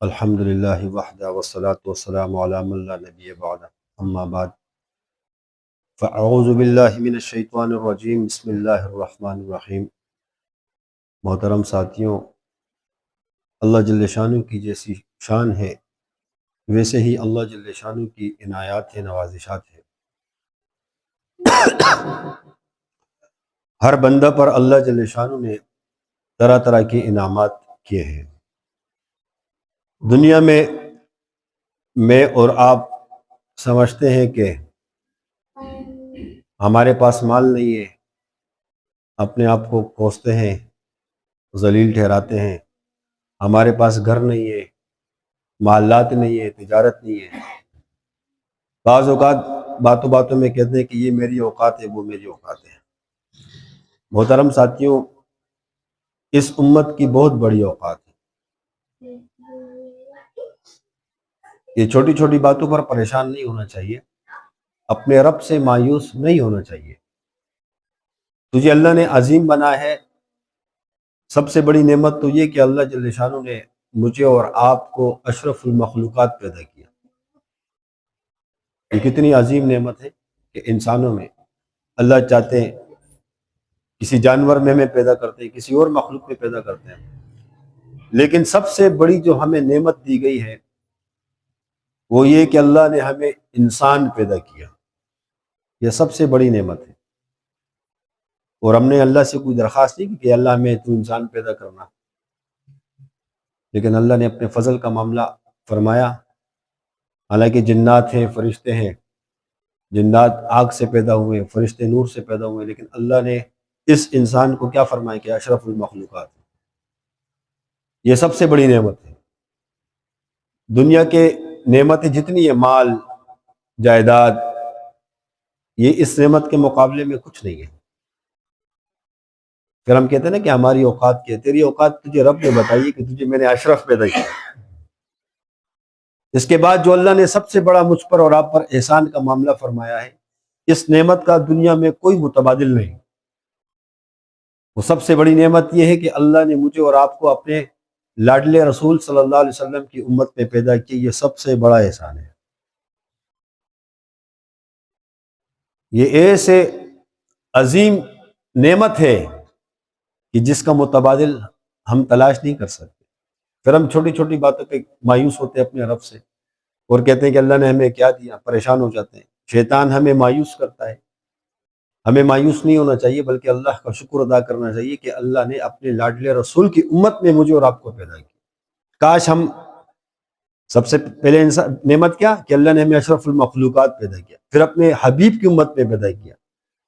الحمد للہ وحدہ والصلاة والسلام علی من لا نبی بعد اما بعد فاعوذ باللہ من الشیطان الرجیم بسم اللہ الرحمن الرحیم۔ محترم ساتھیوں، اللہ جل شانہ کی جیسی شان ہے ویسے ہی اللہ جل شانہ کی عنایات ہیں، نوازشات ہیں۔ ہر بندہ پر اللہ جل شانہ نے طرح طرح کے انعامات کیے ہیں۔ دنیا میں اور آپ سمجھتے ہیں کہ ہمارے پاس مال نہیں ہے، اپنے آپ کو کوستے ہیں، ذلیل ٹھہراتے ہیں۔ ہمارے پاس گھر نہیں ہے، محلات نہیں ہے، تجارت نہیں ہے۔ بعض اوقات باتوں باتوں میں کہتے ہیں کہ یہ میری اوقات ہے، وہ میری اوقات ہے۔ محترم ساتھیوں، اس امت کی بہت بڑی اوقات ہے۔ یہ چھوٹی چھوٹی باتوں پر پریشان نہیں ہونا چاہیے، اپنے رب سے مایوس نہیں ہونا چاہیے۔ تجھے اللہ نے عظیم بنا ہے۔ سب سے بڑی نعمت تو یہ کہ اللہ جل شانہ نے مجھے اور آپ کو اشرف المخلوقات پیدا کیا۔ یہ کتنی عظیم نعمت ہے کہ انسانوں میں اللہ چاہتے ہیں کسی جانور میں ہمیں پیدا کرتے ہیں، کسی اور مخلوق میں پیدا کرتے ہیں، لیکن سب سے بڑی جو ہمیں نعمت دی گئی ہے وہ یہ کہ اللہ نے ہمیں انسان پیدا کیا۔ یہ سب سے بڑی نعمت ہے، اور ہم نے اللہ سے کوئی درخواست نہیں کی کہ اللہ ہمیں تو انسان پیدا کرنا، لیکن اللہ نے اپنے فضل کا معاملہ فرمایا۔ حالانکہ جنات ہیں، فرشتے ہیں، جنات آگ سے پیدا ہوئے، فرشتے نور سے پیدا ہوئے، لیکن اللہ نے اس انسان کو کیا فرمایا کہ اشرف المخلوقات۔ یہ سب سے بڑی نعمت ہے۔ دنیا کے نعمتیں جتنی ہیں، مال، جائیداد، یہ اس نعمت کے مقابلے میں کچھ نہیں ہے۔ پھر ہم کہتے ہیں نا کہ ہماری اوقات کیا ہے؟ تیری اوقات تجھے رب نے بتائی کہ تجھے میں نے اشرف پیدا کیا۔ اس کے بعد جو اللہ نے سب سے بڑا مجھ پر اور آپ پر احسان کا معاملہ فرمایا ہے، اس نعمت کا دنیا میں کوئی متبادل نہیں۔ وہ سب سے بڑی نعمت یہ ہے کہ اللہ نے مجھے اور آپ کو اپنے لاڈلے رسول صلی اللہ علیہ وسلم کی امت میں پیدا کیا۔ یہ سب سے بڑا احسان ہے۔ یہ ایسے عظیم نعمت ہے کہ جس کا متبادل ہم تلاش نہیں کر سکتے۔ پھر ہم چھوٹی چھوٹی باتوں پہ مایوس ہوتے ہیں اپنے رب سے، اور کہتے ہیں کہ اللہ نے ہمیں کیا دیا، پریشان ہو جاتے ہیں۔ شیطان ہمیں مایوس کرتا ہے۔ ہمیں مایوس نہیں ہونا چاہیے، بلکہ اللہ کا شکر ادا کرنا چاہیے کہ اللہ نے اپنے لاڈلے رسول کی امت میں مجھے اور آپ کو پیدا کیا۔ کاش ہم سب سے پہلے نعمت کیا کہ اللہ نے ہمیں اشرف المخلوقات پیدا کیا، پھر اپنے حبیب کی امت میں پیدا کیا۔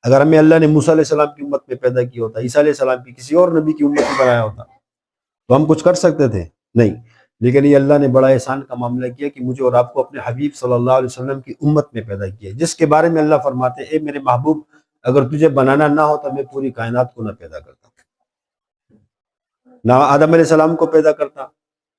اگر ہمیں اللہ نے موسیٰ علیہ السلام کی امت میں پیدا کیا ہوتا، عیسیٰ علیہ السلام کی کسی اور نبی کی امت میں بنایا ہوتا، تو ہم کچھ کر سکتے تھے؟ نہیں۔ لیکن یہ اللہ نے بڑا احسان کا معاملہ کیا کہ مجھے اور آپ کو اپنے حبیب صلی اللہ علیہ وسلم کی امت میں پیدا کیا، جس کے بارے میں اللہ فرماتے ہیں، اے میرے محبوب، اگر تجھے بنانا نہ ہوتا میں پوری کائنات کو نہ پیدا کرتا، نہ آدم علیہ السلام کو پیدا کرتا،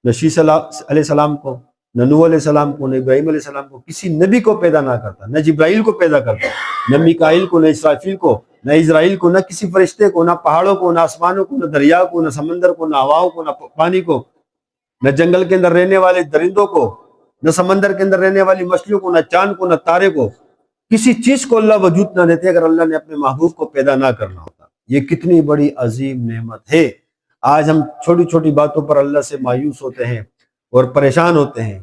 نہ شیس علیہ السلام کو، نہ نوح علیہ السلام کو، نہ ابراہیم علیہ السلام کو، کسی نبی کو پیدا نہ کرتا، نہ جبرائیل کو پیدا کرتا، نہ میکائیل کو، نہ اسرافیل کو، نہ اسرائیل کو، نہ کسی فرشتے کو، نہ پہاڑوں کو، نہ آسمانوں کو، نہ دریا کو، نہ سمندر کو، نہ ہواؤں کو، نہ پانی کو، نہ جنگل کے اندر رہنے والے درندوں کو، نہ سمندر کے اندر رہنے والی مچھلیوں کو، نہ چاند کو، نہ تارے کو۔ کسی چیز کو اللہ وجود نہ دیتے اگر اللہ نے اپنے محبوب کو پیدا نہ کرنا ہوتا۔ یہ کتنی بڑی عظیم نعمت ہے۔ آج ہم چھوٹی چھوٹی باتوں پر اللہ سے مایوس ہوتے ہیں اور پریشان ہوتے ہیں۔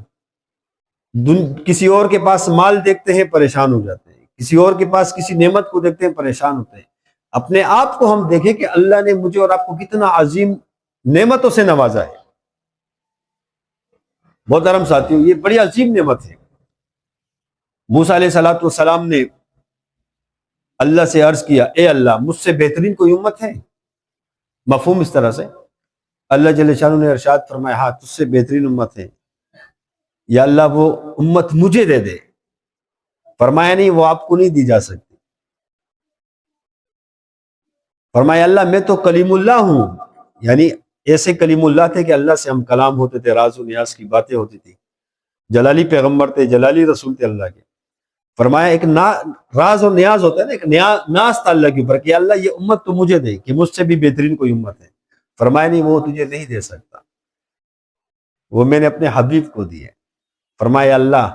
کسی اور کے پاس مال دیکھتے ہیں، پریشان ہو جاتے ہیں۔ کسی اور کے پاس کسی نعمت کو دیکھتے ہیں، پریشان ہوتے ہیں۔ اپنے آپ کو ہم دیکھیں کہ اللہ نے مجھے اور آپ کو کتنا عظیم نعمتوں سے نوازا ہے۔ محترم ساتھیوں، یہ بڑی عظیم نعمت ہے۔ موسیٰ علیہ السلام نے اللہ سے عرض کیا، اے اللہ، مجھ سے بہترین کوئی امت ہے؟ مفہوم اس طرح سے، اللہ جل شانہ نے ارشاد فرمایا، ہاں تجھ سے بہترین امت ہے، یا اللہ وہ امت مجھے دے دے۔ فرمایا نہیں، وہ آپ کو نہیں دی جا سکتی۔ فرمایا اللہ میں تو کلیم اللہ ہوں، یعنی ایسے کلیم اللہ تھے کہ اللہ سے ہم کلام ہوتے تھے، راز و نیاز کی باتیں ہوتی تھی، جلالی پیغمبر تھے، جلالی رسول تھے اللہ کے۔ فرمایا ایک راز و نیاز ہوتا ہے نا، ایک ناز تھا اللہ کے اوپر کہ اللہ یہ امت تو مجھے دے، کہ مجھ سے بھی بہترین کوئی امت ہے۔ فرمایا نہیں، وہ تجھے نہیں دے سکتا۔ وہ میں نے اپنے حبیب کو دی ہے. فرمایا اللہ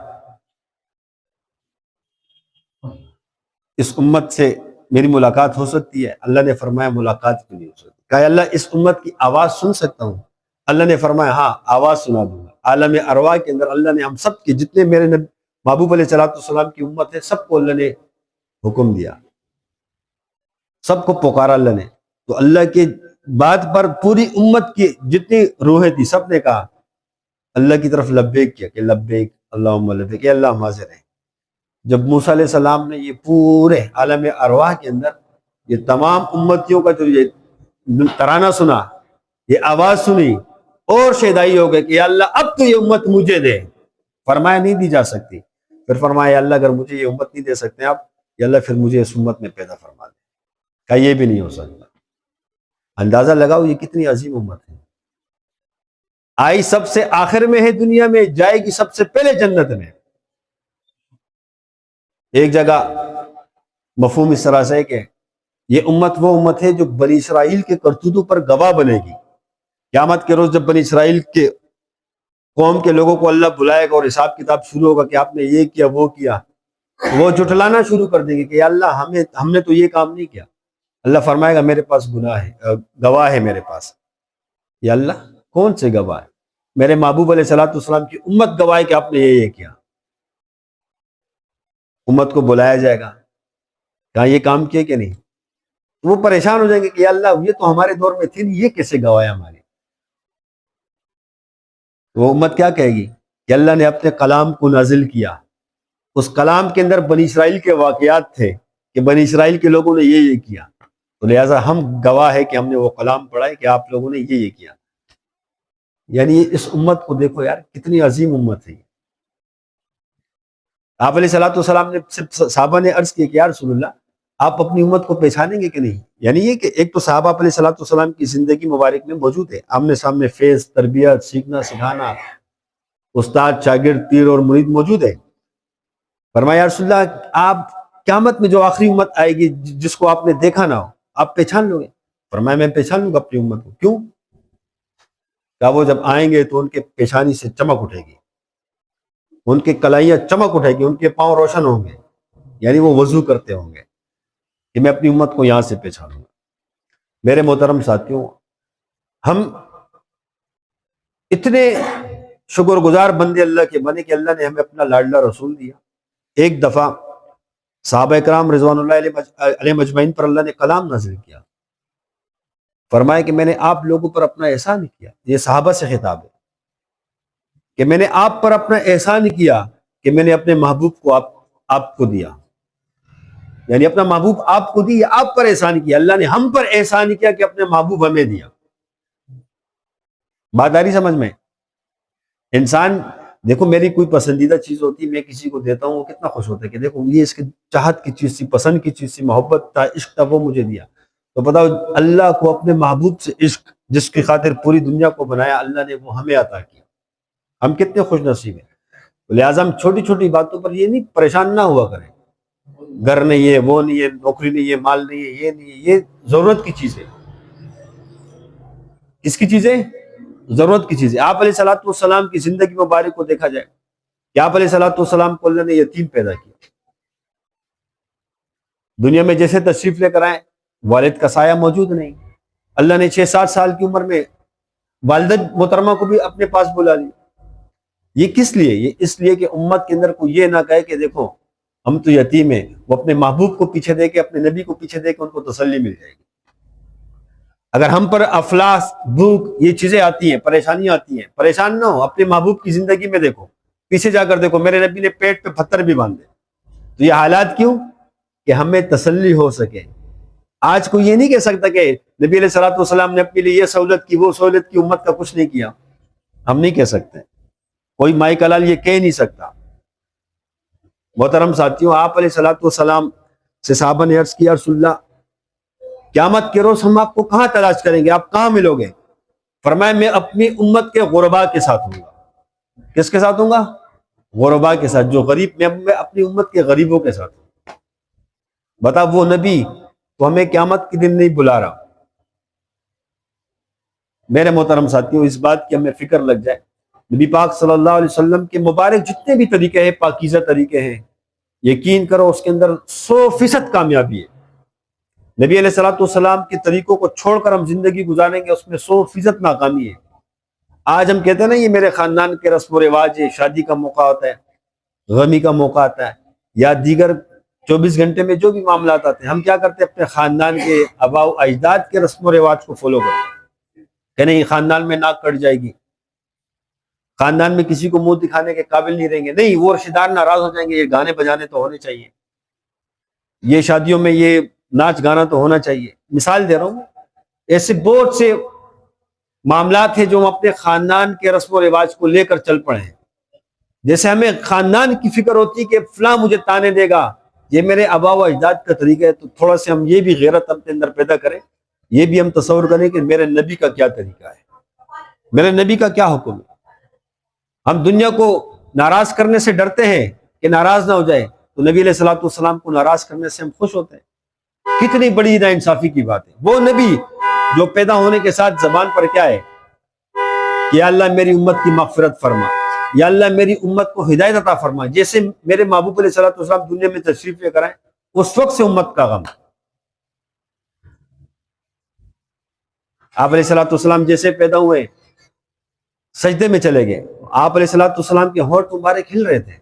اس امت سے میری ملاقات ہو سکتی ہے؟ اللہ نے فرمایا ملاقات کیوں نہیں ہو سکتی؟ کہا اللہ اس امت کی آواز سن سکتا ہوں؟ اللہ نے فرمایا ہاں آواز سنا دوں گا. عالم ارواح کے اندر اللہ نے ہم سب کے جتنے میرے محبوب علیہ السلام کی امت ہے سب کو اللہ نے حکم دیا, سب کو پکارا اللہ نے. تو اللہ کے بات پر پوری امت کی جتنی روحیں تھی سب نے کہا اللہ کی طرف لبیک کیا کہ لبیک اللہم لبیک, اللہ ہم حاضر ہیں. جب موسیٰ علیہ السلام نے یہ پورے عالم ارواح کے اندر یہ تمام امتیوں کا جو یہ ترانہ سنا, یہ آواز سنی, اور شیدائی ہو گئے کہ یا اللہ اب تو یہ امت مجھے دے. فرمایا نہیں دی جا سکتی. پھر فرمایا اللہ اگر مجھے یہ امت نہیں دے سکتے آپ, یا اللہ پھر مجھے اس امت میں پیدا فرما دے. کہا یہ بھی نہیں ہو سکتا. اندازہ لگاؤ یہ کتنی عظیم امت ہے. آئی سب سے آخر میں ہے دنیا میں, جائے گی سب سے پہلے جنت میں. ایک جگہ مفہوم اس طرح سے ہے کہ یہ امت وہ امت ہے جو بنی اسرائیل کے کرتوتوں پر گواہ بنے گی. قیامت کے روز جب بنی اسرائیل کے قوم کے لوگوں کو اللہ بلائے گا اور حساب کتاب شروع ہوگا کہ آپ نے یہ کیا وہ کیا, وہ جھٹلانا شروع کر دیں گے کہ یا اللہ ہم نے تو یہ کام نہیں کیا. اللہ فرمائے گا میرے پاس گناہ ہے, گواہ ہے میرے پاس. یا اللہ کون سے گواہ ہے؟ میرے محبوب علیہ السلام کی امت گواہ ہے کہ آپ نے یہ کیا. امت کو بلایا جائے گا کہاں یہ کام کیے کہ نہیں. وہ پریشان ہو جائیں گے کہ یا اللہ یہ تو ہمارے دور میں تھی, یہ کیسے گواہ ہے ہمارے. وہ امت کیا کہے گی کہ اللہ نے اپنے کلام کو نازل کیا, اس کلام کے اندر بنی اسرائیل کے واقعات تھے کہ بنی اسرائیل کے لوگوں نے یہ کیا, تو لہٰذا ہم گواہ ہے کہ ہم نے وہ کلام پڑھا ہے کہ آپ لوگوں نے یہ کیا. یعنی اس امت کو دیکھو یار کتنی عظیم امت ہے. آپ علیہ السلام نے صحابہ نے عرض کیا کہ یا رسول اللہ آپ اپنی امت کو پہچانیں گے کہ نہیں. یعنی یہ کہ ایک تو صحابہ علیہ السلام کی زندگی مبارک میں موجود ہے, آمنے سامنے فیض, تربیت, سیکھنا سکھانا, استاد شاگرد پیر اور مرید موجود ہے. فرمایا یا رسول اللہ آپ قیامت میں جو آخری امت آئے گی جس کو آپ نے دیکھا نہ ہو آپ پہچان لو گے؟ فرمایا میں پہچان لوں گا اپنی امت کو. کیوں؟ کہا وہ جب آئیں گے تو ان کے پیشانی سے چمک اٹھے گی, ان کے کلائیاں چمک اٹھے گی, ان کے پاؤں روشن ہوں گے, یعنی وہ وضو کرتے ہوں گے کہ میں اپنی امت کو یہاں سے پہچانوں گا. میرے محترم ساتھیوں, ہم اتنے شکر گزار بندے اللہ کے بنے کہ اللہ نے ہمیں اپنا لاڈلا رسول دیا. ایک دفعہ صحابہ کرام رضوان اللہ علیہ مجمعین پر اللہ نے کلام نازل کیا. فرمایا کہ میں نے آپ لوگوں پر اپنا احسان کیا. یہ صحابہ سے خطاب ہے کہ میں نے آپ پر اپنا احسان کیا کہ میں نے اپنے محبوب کو آپ کو دیا. یعنی اپنا محبوب آپ کو دی, آپ پر احسان کیا. اللہ نے ہم پر احسان کیا کہ اپنے محبوب ہمیں دیا. بات آ رہی سمجھ میں؟ انسان دیکھو میری کوئی پسندیدہ چیز ہوتی میں کسی کو دیتا ہوں وہ کتنا خوش ہوتا ہے کہ دیکھو یہ اس کی چاہت کی چیز تھی, پسند کی چیز تھی, محبت تھا, عشق تھا, وہ مجھے دیا. تو بتاؤ اللہ کو اپنے محبوب سے عشق جس کی خاطر پوری دنیا کو بنایا اللہ نے وہ ہمیں عطا کیا. ہم کتنے خوش نصیب ہیں. لہٰذا ہم چھوٹی چھوٹی باتوں پر یہ نہیں پریشان نہ ہوا کریں. گھر نہیں ہے, وہ نہیں ہے, نوکری نہیں ہے, مال نہیں ہے, یہ نہیں ہے, یہ ضرورت کی چیز ہے. کس کی چیز ہے؟ ضرورت کی چیز ہے. آپ علیہ السلام کی زندگی مبارک کو دیکھا جائے کہ آپ علیہ السلام کو اللہ نے یتیم پیدا کیا. دنیا میں جیسے تشریف لے کر آئے والد کا سایہ موجود نہیں. اللہ نے 6-7 سال کی عمر میں والدہ محترمہ کو بھی اپنے پاس بلا لیا. یہ کس لیے؟ یہ اس لیے کہ امت کے اندر کوئی یہ نہ کہے کہ دیکھو ہم تو یتیم ہیں, وہ اپنے محبوب کو پیچھے دے کے اپنے نبی کو پیچھے دے کے ان کو تسلی مل جائے گی. اگر ہم پر افلاس, بھوک, یہ چیزیں آتی ہیں, پریشانیاں آتی ہیں, پریشان نہ ہو. اپنے محبوب کی زندگی میں دیکھو, پیچھے جا کر دیکھو, میرے نبی نے پیٹ پہ پتھر بھی باندھے. تو یہ حالات کیوں؟ کہ ہمیں تسلی ہو سکے. آج کوئی یہ نہیں کہہ سکتا کہ نبی علیہ السلام نے اپنے لیے یہ سہولت کی, وہ سہولت کی, امت کا کچھ نہیں کیا. ہم نہیں کہہ سکتے, کوئی مائی کلال یہ کہہ نہیں سکتا. محترم ساتھیوں, آپ علیہ السلام سے صحابہ نے عرض کیا رسول اللہ قیامت کے روز ہم آپ کو کہاں تلاش کریں گے, آپ کہاں ملو گے؟ فرمایا میں اپنی امت کے غرباء کے ساتھ ہوں گا. کس کے ساتھ ہوں گا؟ غرباء کے ساتھ, جو غریب. میں اپنی امت کے غریبوں کے ساتھ ہوں. بتا وہ نبی تو ہمیں قیامت کے دن نہیں بلا رہا. میرے محترم ساتھیوں, اس بات کی ہمیں فکر لگ جائے. نبی پاک صلی اللہ علیہ وسلم کے مبارک جتنے بھی طریقے ہیں، پاکیزہ طریقے ہیں، یقین کرو اس کے اندر 100% کامیابی ہے۔ نبی علیہ الصلوۃ والسلام کے طریقوں کو چھوڑ کر ہم زندگی گزاریں گے، اس میں 100% ناکامی ہے۔ آج ہم کہتے ہیں نا یہ میرے خاندان کے رسم و رواج ہے، شادی کا موقع ہوتا ہے، غمی کا موقع آتا ہے، یا دیگر 24 گھنٹے میں جو بھی معاملات آتے ہیں، ہم کیا کرتے ہیں؟ اپنے خاندان کے آباء و اجداد کے رسم و رواج کو فالو کرتے ہیں کہ نہیں خاندان میں ناک کٹ جائے گی، خاندان میں کسی کو منہ دکھانے کے قابل نہیں رہیں گے، نہیں وہ رشتہ دار ناراض ہو جائیں گے، یہ گانے بجانے تو ہونے چاہیے، یہ شادیوں میں یہ ناچ گانا تو ہونا چاہیے۔ مثال دے رہا ہوں، ایسے بہت سے معاملات ہیں جو ہم اپنے خاندان کے رسم و رواج کو لے کر چل پڑے ہیں۔ جیسے ہمیں خاندان کی فکر ہوتی ہے کہ فلاں مجھے تانے دے گا، یہ میرے آباء و اجداد کا طریقہ ہے، تو تھوڑا سے ہم یہ بھی غیرت اپنے اندر پیدا کریں، یہ بھی ہم تصور کریں کہ میرے نبی کا کیا طریقہ ہے، میرے نبی کا کیا حکم ہے۔ ہم دنیا کو ناراض کرنے سے ڈرتے ہیں کہ ناراض نہ ہو جائے، تو نبی علیہ الصلوۃ والسلام کو ناراض کرنے سے ہم خوش ہوتے ہیں۔ کتنی بڑی ناانصافی کی بات ہے، وہ نبی جو پیدا ہونے کے ساتھ زبان پر کیا ہے کہ یا اللہ میری امت کی مغفرت فرما، یا اللہ میری امت کو ہدایت عطا فرما، جیسے میرے محبوب علیہ الصلوۃ والسلام دنیا میں تشریف لے کر آئے اس وقت سے امت کا غم۔ آپ علیہ الصلوۃ والسلام جیسے پیدا ہوئے سجدے میں چلے گئے، آپ علیہ الصلوۃ والسلام کے ہونٹ مبارک ہل رہے تھے،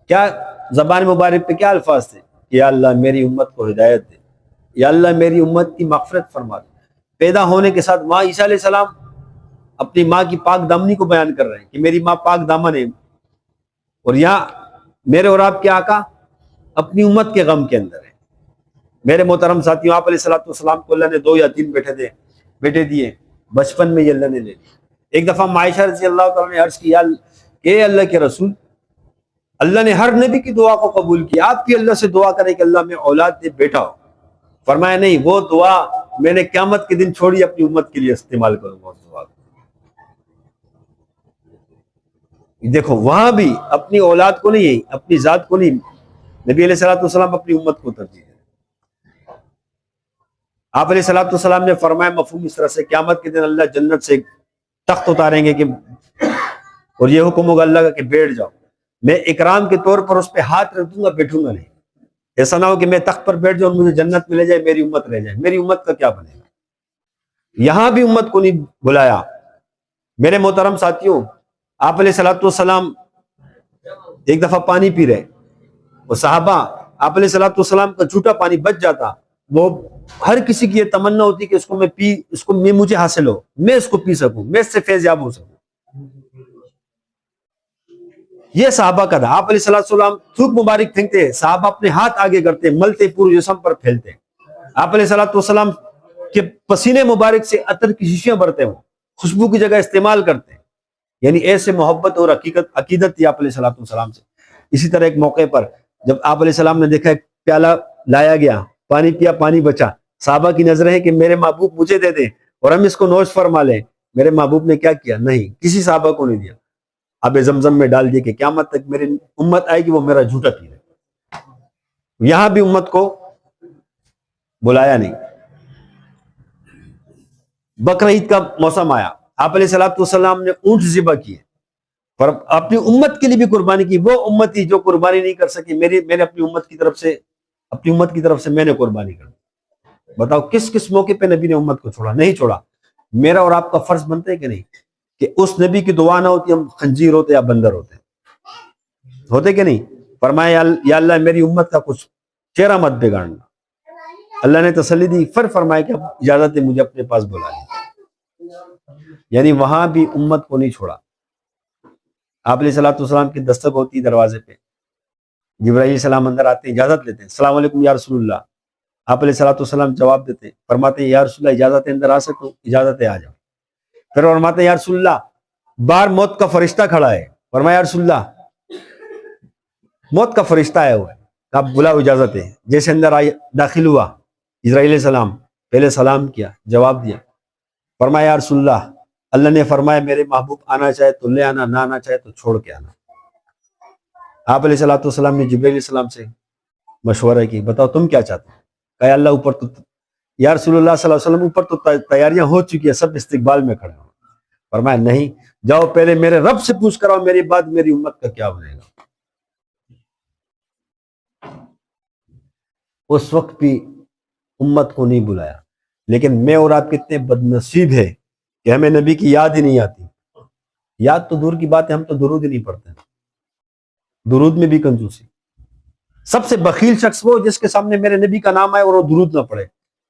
کیا زبان مبارک پہ کیا الفاظ تھے کہ یا اللہ میری امت کو ہدایت دے، یا اللہ میری امت کی مغفرت فرما دے۔ پیدا ہونے کے ساتھ ماں عیسیٰ علیہ السلام اپنی ماں کی پاک دامنی کو بیان کر رہے ہیں کہ میری ماں پاک دامن ہے، اور یہاں میرے اور آپ کے آقا اپنی امت کے غم کے اندر ہے۔ میرے محترم ساتھیوں، آپ علیہ الصلوۃ والسلام کو اللہ نے 2 یا 3 بیٹے دیے، بچپن میں یہ اللہ نے لے لی۔ ایک دفعہ عائشہ رضی اللہ تعالیٰ نے عرض کیا کہ اللہ کے رسول، اللہ نے ہر نبی کی دعا کو قبول کیا، آپ بھی اللہ سے دعا کریں کہ اللہ میں اولاد دے، بیٹا ہو۔ فرمایا نہیں، وہ دعا میں نے قیامت کے دن چھوڑی، اپنی امت کے لیے استعمال کروں گا اس دعا کو۔ دیکھو وہاں بھی اپنی اولاد کو نہیں، اپنی ذات کو نہیں، نبی علیہ الصلوۃ والسلام اپنی امت کو ترجیح دیں۔ آپ علیہ الصلوۃ والسلام نے فرمایا مفہوم اس طرح سے، قیامت کے دن اللہ جنت سے تخت اتاریں گے کہ اور یہ حکم ہوگا اللہ کا کہ بیٹھ جاؤ، میں اکرام کے طور پر اس پہ ہاتھ رکھ دوں گا، بیٹھوں گا نہیں۔ ایسا نہ ہو کہ میں تخت پر بیٹھ جاؤں، مجھے جنت میں لے جائے، میری امت رہ جائے، میری امت کا کیا بنے گا۔ یہاں بھی امت کو نہیں بلایا۔ میرے محترم ساتھیوں، آپ علیہ الصلوۃ والسلام ایک دفعہ پانی پی رہے، وہ صحابہ، آپ علیہ الصلوۃ والسلام کا جھوٹا پانی بچ جاتا، وہ ہر کسی کی یہ تمنا ہوتی کہ اس کو مجھے حاصل ہو، میں اس کو پی سکوں، میں اس سے فیض یاب ہو سکوں۔ یہ صحابہ کا تھا۔ آپ علیہ الصلوۃ والسلام تھوک مبارک پھینکتے، صحابہ اپنے ہاتھ آگے کرتے، ملتے پورے جسم پر پھیلتے۔ آپ علیہ الصلوۃ والسلام کے پسینے مبارک سے عطر کی شیشیاں بھرتے، ہوں خوشبو کی جگہ استعمال کرتے، یعنی ایسے محبت اور عقیدت تھی آپ علیہ الصلوۃ والسلام سے۔ اسی طرح ایک موقع پر جب آپ علیہ السلام نے دیکھا ایک پیالہ لایا گیا، پانی پیا، پانی بچا، صحابہ کی نظریں ہیں کہ میرے محبوب مجھے دے دیں اور ہم اس کو نوش فرما لیں۔ میرے محبوب نے کیا کیا؟ نہیں، کسی صحابہ کو نہیں دیا، آب زمزم میں ڈال دیا کہ قیامت تک میری امت آئے گی وہ میرا جھوٹا پی رہے۔ یہاں بھی امت کو بلایا نہیں۔ بقرہ عید کا موسم آیا، آپ علیہ الصلوۃ والسلام نے اونٹ ذبح کیے، پر اپنی امت کے لیے بھی قربانی کی۔ وہ امتی جو قربانی نہیں کر سکی، میں نے اپنی امت کی طرف سے میں نے قربانی کر دی۔ بتاؤ کس کس موقع پہ نبی نے امت کو چھوڑا؟ نہیں چھوڑا۔ میرا اور آپ کا فرض بنتا ہے کہ نہیں کہ اس نبی کی دعا نہ ہوتی ہم خنزیر ہوتے یا بندر ہوتے کہ نہیں؟ فرمایا یا اللہ میری امت کا کچھ چہرہ مت بگاڑنا۔ اللہ نے تسلی دی، پھر فرمایا کہ اب اجازت ہے، مجھے اپنے پاس بلا لیں۔ یعنی وہاں بھی امت کو نہیں چھوڑا۔ آپ علیہ الصلوۃ والسلام کی دستک ہوتی دروازے پہ، جبرائیل علیہ السلام اندر آتے ہیں، اجازت لیتے ہیں، السلام علیکم یا رسول اللہ۔ آپ علیہ الصلوۃ والسلام جواب دیتے ہیں، فرماتے ہیں یا رسول اللہ اجازت ہے اندر آ سکو؟ اجازت ہے، آ جاؤ۔ پھر فرماتے ہیں یا رسول اللہ باہر موت کا فرشتہ کھڑا ہے۔ فرمایا یا رسول اللہ موت کا فرشتہ آیا ہوا ہے، آپ بلاؤ، اجازت ہے۔ جیسے اندر داخل ہوا اسرائیل علیہ السلام، پہلے سلام کیا، جواب دیا، فرمایا یا رسول اللہ نے فرمایا میرے محبوب آنا چاہے تو لے آنا، نہ آنا چاہے تو چھوڑ کے آنا۔ آپ علیہ الصلوۃ والسلام نے جبرائیل علیہ السلام سے مشورہ کی، بتاؤ تم کیا چاہتے ہو؟ کہا یا اللہ اوپر تو یا رسول اللہ صلی اللہ علیہ وسلم اوپر تو تیاریاں ہو چکی ہیں، سب استقبال میں کھڑے ہوں۔ فرمایا نہیں، جاؤ پہلے میرے رب سے پوچھ کر آؤ میری بات میری امت کا کیا بنے گا۔ اس وقت بھی امت کو نہیں بلایا، لیکن میں اور آپ کتنے بد نصیب ہے کہ ہمیں نبی کی یاد ہی نہیں آتی۔ یاد تو دور کی بات ہے، ہم تو درود ہی نہیں پڑھتے، درود میں بھی کنجوسی۔ سب سے بخیل شخص وہ جس کے سامنے میرے نبی کا نام آئے اور وہ درود نہ پڑھے۔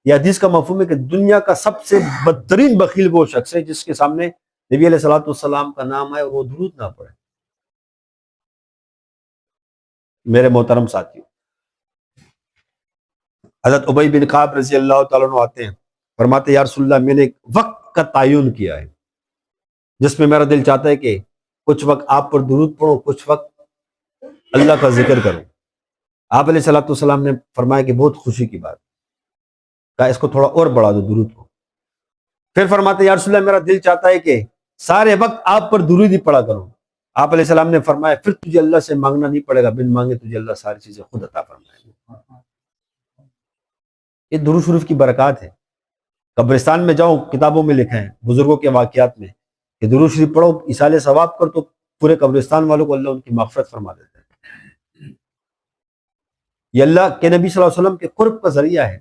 یہ حدیث کا مفہوم ہے کہ دنیا کا سب سے بدترین بخیل وہ شخص ہے جس کے سامنے نبی علیہ الصلوۃ والسلام کا نام آئے اور وہ درود نہ پڑھے۔ میرے محترم ساتھیو، حضرت ابی بن کعب رضی اللہ تعالیٰ عنہ آتے ہیں، فرماتے یا رسول اللہ میں نے ایک وقت کا تعین کیا ہے جس میں میرا دل چاہتا ہے کہ کچھ وقت آپ پر درود پڑھو، کچھ وقت اللہ کا ذکر کرو۔ آپ علیہ الصلوۃ والسلام نے فرمایا کہ بہت خوشی کی بات، کہا اس کو تھوڑا اور بڑھا دو درود کو۔ پھر فرماتے یا رسول اللہ میرا دل چاہتا ہے کہ سارے وقت آپ پر درود ہی پڑھا کرو۔ آپ علیہ السلام نے فرمایا پھر تجھے اللہ سے مانگنا نہیں پڑے گا، بن مانگے تجھے اللہ ساری چیزیں خود عطا فرمائے گا۔ یہ درود شریف کی برکات ہے۔ قبرستان میں جاؤ، کتابوں میں لکھا ہے بزرگوں کے واقعات میں کہ درود شریف پڑھو، ایصال ثواب کر تو پورے قبرستان والوں کو اللہ ان کی مغفرت فرما دیتا ہے۔ یہ اللہ کے نبی صلی اللہ علیہ وسلم کے قرب کا ذریعہ ہے۔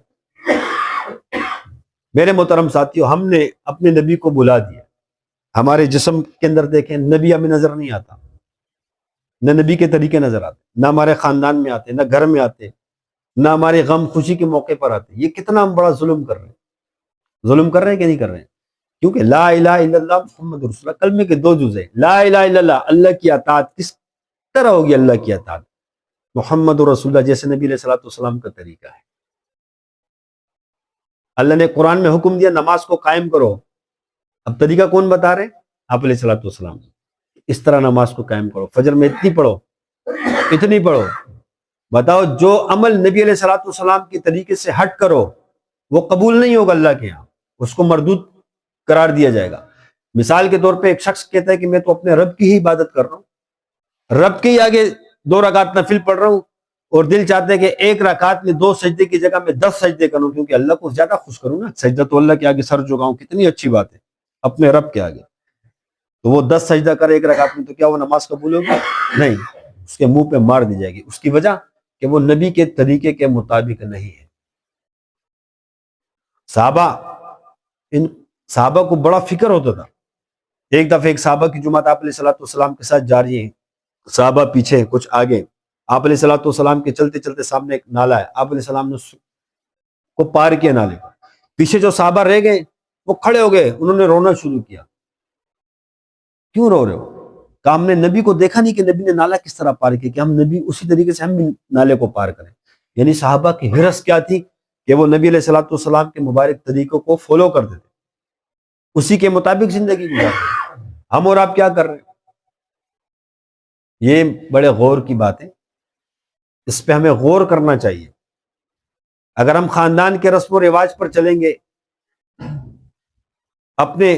میرے محترم ساتھیوں، ہم نے اپنے نبی کو بلا دیا، ہمارے جسم کے اندر دیکھیں نبی ہمیں نظر نہیں آتا، نہ نبی کے طریقے نظر آتے، نہ ہمارے خاندان میں آتے، نہ گھر میں آتے، نہ ہمارے غم خوشی کے موقع پر آتے۔ یہ کتنا ہم بڑا ظلم کر رہے ہیں، ظلم کر رہے ہیں کہ نہیں کر رہے ہیں؟ کیونکہ لا الہ الا اللہ محمد رسول اللہ کلمے کے دو جز ہیں۔ لا الہ الا اللہ، اللہ کی اطاعت کس طرح ہوگی؟ اللہ کی اطاعت محمد رسول اللہ جیسے نبی علیہ الصلوۃ والسلام کا طریقہ ہے۔ اللہ نے قرآن میں حکم دیا نماز کو قائم کرو، اب طریقہ کون بتا رہے؟ آپ علیہ الصلوۃ والسلام۔ اس طرح نماز کو قائم کرو، فجر میں اتنی پڑھو، اتنی پڑھو۔ بتاؤ جو عمل نبی علیہ الصلوۃ والسلام کے طریقے سے ہٹ کرو وہ قبول نہیں ہوگا اللہ کے ہاں، اس کو مردود قرار دیا جائے گا۔ مثال کے طور پہ ایک شخص کہتا ہے کہ میں تو اپنے رب کی ہی عبادت کر رہا ہوں، رب کے ہی آگے 2 رکعت نفل پڑھ رہا ہوں، اور دل چاہتا ہے کہ 1 رکعت میں 2 سجدے کی جگہ میں 10 سجدے کروں کیونکہ اللہ کو زیادہ خوش کروں نا، سجدہ تو اللہ کے آگے سر جھکاؤں، کتنی اچھی بات ہے اپنے رب کے آگے۔ تو وہ 10 سجدہ کرے 1 رکعت میں، تو کیا وہ نماز قبول ہوگی؟ نہیں، اس کے منہ پہ مار دی جائے گی۔ اس کی وجہ کہ وہ نبی کے طریقے کے مطابق نہیں ہے۔ ان صحابہ کو بڑا فکر ہوتا تھا۔ ایک دفعہ ایک صحابہ کی جماعت آپ علیہ الصلوۃ والسلام کے ساتھ جا رہی ہے، صحابہ پیچھے کچھ آگے، آپ علیہ الصلوۃ والسلام کے چلتے چلتے سامنے ایک نالا ہے، آپ علیہ السلام نے اس کو پار کیا نالے کو۔ پیچھے جو صحابہ رہ گئے وہ کھڑے ہو گئے، انہوں نے رونا شروع کیا۔ کیوں رو رہے ہو؟ کہ ہم نے نبی کو دیکھا نہیں کہ نبی نے نالا کس طرح پار کیا، کہ ہم نبی اسی طریقے سے ہم بھی نالے کو پار کریں۔ یعنی صحابہ کی حرص کیا تھی کہ وہ نبی علیہ الصلوۃ والسلام کے مبارک طریقوں کو فالو کرتے تھے، اسی کے مطابق زندگی گزارتے تھے۔ ہم اور آپ کیا کر رہے ہیں؟ یہ بڑے غور کی بات ہے، اس پہ ہمیں غور کرنا چاہیے۔ اگر ہم خاندان کے رسم و رواج پر چلیں گے، اپنے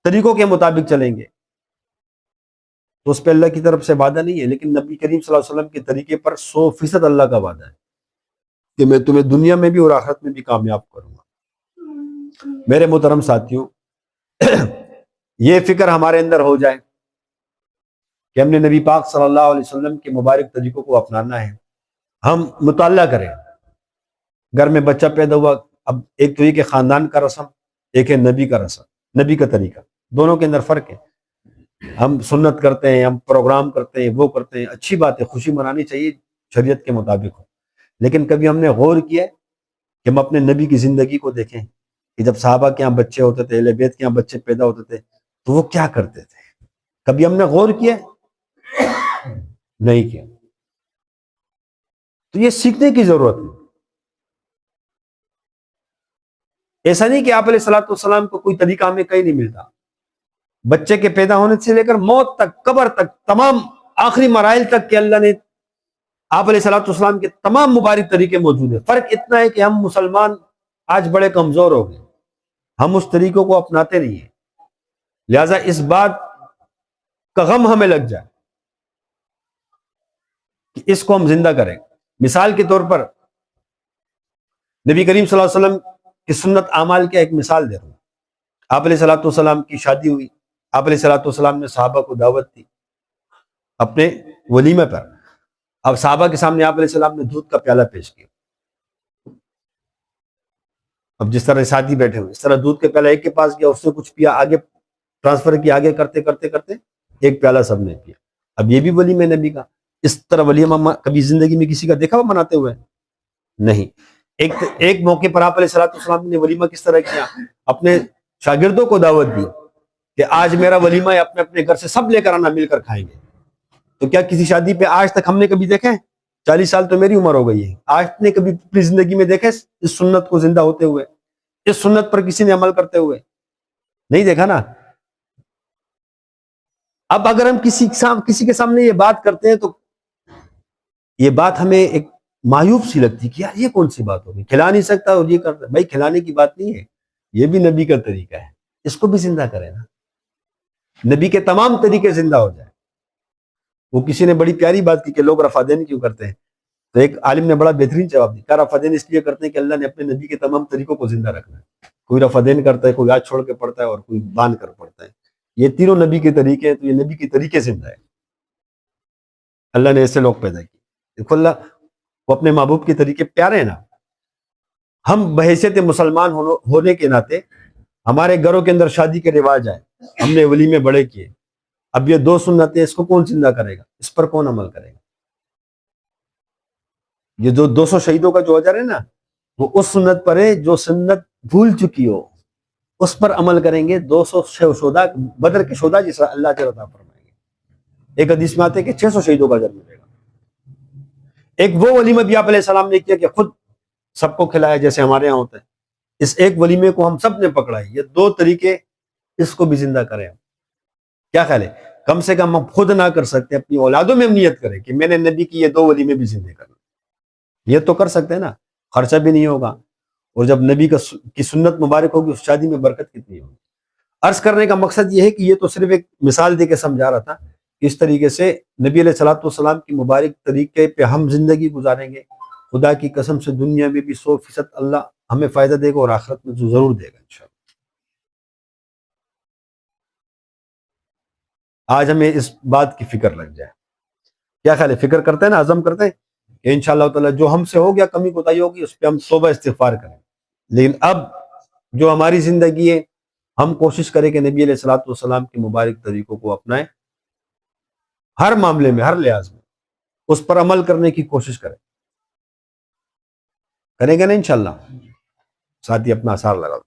طریقوں کے مطابق چلیں گے، تو اس پہ اللہ کی طرف سے وعدہ نہیں ہے، لیکن نبی کریم صلی اللہ علیہ وسلم کے طریقے پر 100% اللہ کا وعدہ ہے کہ میں تمہیں دنیا میں بھی اور آخرت میں بھی کامیاب کروں گا۔ میرے محترم ساتھیوں، یہ فکر ہمارے اندر ہو جائے کہ ہم نے نبی پاک صلی اللہ علیہ وسلم کے مبارک طریقوں کو اپنانا ہے۔ ہم مطالعہ کریں، گھر میں بچہ پیدا ہوا، اب ایک تو یہ کہ خاندان کا رسم، ایک ہے نبی کا رسم، نبی کا طریقہ، دونوں کے اندر فرق ہے۔ ہم سنت کرتے ہیں، ہم پروگرام کرتے ہیں، وہ کرتے ہیں، اچھی بات ہے، خوشی منانی چاہیے، شریعت کے مطابق ہو، لیکن کبھی ہم نے غور کیا کہ ہم اپنے نبی کی زندگی کو دیکھیں کہ جب صحابہ کے یہاں بچے ہوتے تھے، اہل بیت کے یہاں بچے پیدا ہوتے تھے تو وہ کیا کرتے تھے؟ کبھی ہم نے غور کیا؟ نہیں کیا۔ تو یہ سیکھنے کی ضرورت ہے۔ ایسا نہیں کہ آپ علیہ الصلوۃ والسلام کو کوئی طریقہ ہمیں کہیں نہیں ملتا۔ بچے کے پیدا ہونے سے لے کر موت تک، قبر تک، تمام آخری مراحل تک کہ اللہ نے آپ علیہ الصلوۃ والسلام کے تمام مبارک طریقے موجود ہیں۔ فرق اتنا ہے کہ ہم مسلمان آج بڑے کمزور ہو گئے، ہم اس طریقوں کو اپناتے نہیں ہیں، لہذا اس بات کا غم ہمیں لگ جائے کہ اس کو ہم زندہ کریں۔ مثال کے طور پر نبی کریم صلی اللہ علیہ وسلم کی سنت اعمال کی ایک مثال دے رہا ہوں۔ آپ علیہ الصلوۃ والسلام کی شادی ہوئی، آپ علیہ الصلوۃ والسلام نے صحابہ کو دعوت دی اپنے ولیمے پر. اب صحابہ کے سامنے آپ علیہ السلام نے دودھ کا پیالہ پیش کیا. اب جس طرح ساتھی بیٹھے ہوئے اس طرح دودھ کے پیالہ ایک کے پاس گیا, اس نے کچھ پیا, آگے ٹرانسفر کیا, آگے کرتے کرتے کرتے ایک پیالہ سب نے پیا. اب یہ بھی ولیمہ نبی کا. اس طرح ولیمہ کبھی زندگی میں کسی کا دیکھا ہوا مناتے ہوئے؟ نہیں. ایک موقع پر آپ علیہ الصلوۃ والسلام نے ولیمہ کس طرح کیا, اپنے شاگردوں کو دعوت دی کہ آج میرا ولیمہ ہے, اپنے اپنے گھر سے سب لے کر آنا, مل کر کھائیں گے. تو کیا کسی شادی پہ آج تک ہم نے کبھی دیکھے؟ 40 سال تو میری عمر ہو گئی ہے, آج نے کبھی اپنی زندگی میں دیکھے اس سنت کو زندہ ہوتے ہوئے, اس سنت پر کسی نے عمل کرتے ہوئے؟ نہیں دیکھا نا. اب اگر ہم کسی کے سامنے یہ بات کرتے ہیں تو یہ بات ہمیں ایک مایوب سی لگتی کہ یار یہ کون سی بات ہوگی, کھلا نہیں سکتا اور یہ کرتا. بھائی کھلانے کی بات نہیں ہے, یہ بھی نبی کا طریقہ ہے, اس کو بھی زندہ کریں نا. نبی کے تمام طریقے زندہ ہو جائیں. وہ کسی نے بڑی پیاری بات کی کہ لوگ رفع دین کیوں کرتے ہیں, تو ایک عالم نے بڑا بہترین جواب دیا, کہا رفع دین اس لیے کرتے ہیں کہ اللہ نے اپنے نبی کے تمام طریقوں کو زندہ رکھنا ہے. کوئی رفع دین کرتا ہے, کوئی ہاتھ چھوڑ کے پڑھتا ہے, اور کوئی باندھ کر پڑھتا ہے. یہ تینوں نبی کے طریقے ہیں, تو یہ نبی کے طریقے زندہ ہے. اللہ نے ایسے لوگ پیدا کیے. دیکھو اللہ وہ اپنے محبوب کے طریقے پیارے ہیں نا. ہم بحیثیت مسلمان ہونے کے ناطے ہمارے گھروں کے اندر شادی کے رواج آئے, ہم نے ولیمے بڑے کیے. اب یہ 2 سنتیں, اس کو کون زندہ کرے گا, اس پر کون عمل کرے گا؟ یہ جو 200 شہیدوں کا جو اجر ہے نا, وہ اس سنت پر ہے جو سنت بھول چکی ہو, اس پر عمل کریں گے. 200 شہداء بدر کے شہداء جس طرح اللہ تعالیٰ فرمائیں گے. ایک حدیث میں آتے کہ 600 شہیدوں کا اجر ملے گا. ایک وہ ولیمہ بھی آپ علیہ السلام نے کیا کہ خود سب کو کھلایا جیسے ہمارے یہاں ہوتا ہے. اس ایک ولیمے کو ہم سب نے پکڑا ہے. یہ 2 طریقے, اس کو بھی زندہ کریں. کیا خیال ہے؟ کم سے کم ہم خود نہ کر سکتے, اپنی اولادوں میں ہم نیت کریں کہ میں نے نبی کی یہ 2 ولیمے بھی زندہ کرنا. یہ تو کر سکتے ہیں نا, خرچہ بھی نہیں ہوگا, اور جب نبی کی سنت مبارک ہوگی اس شادی میں برکت کتنی ہوگی. عرض کرنے کا مقصد یہ ہے کہ یہ تو صرف ایک مثال دے کے سمجھا رہا تھا کہ اس طریقے سے نبی علیہ الصلوۃ والسلام کی مبارک طریقے پہ ہم زندگی گزاریں گے. خدا کی قسم سے دنیا میں بھی 100% اللہ ہمیں فائدہ دے گا, اور آخرت میں تو ضرور دے گا انشاءاللہ. آج ہمیں اس بات کی فکر لگ جائے. کیا خیال ہے؟ فکر کرتے ہیں نا, عزم کرتے ہیں کہ انشاءاللہ تعالی جو ہم سے ہو گیا کمی کوتاہی ہوگی اس پہ ہم توبہ استغفار کریں. لیکن اب جو ہماری زندگی ہے, ہم کوشش کریں کہ نبی علیہ الصلوۃ والسلام کے مبارک طریقوں کو اپنائیں. ہر معاملے میں, ہر لحاظ میں اس پر عمل کرنے کی کوشش کریں. کریں گے نا انشاءاللہ؟ ساتھ ہی اپنا آثار لگا.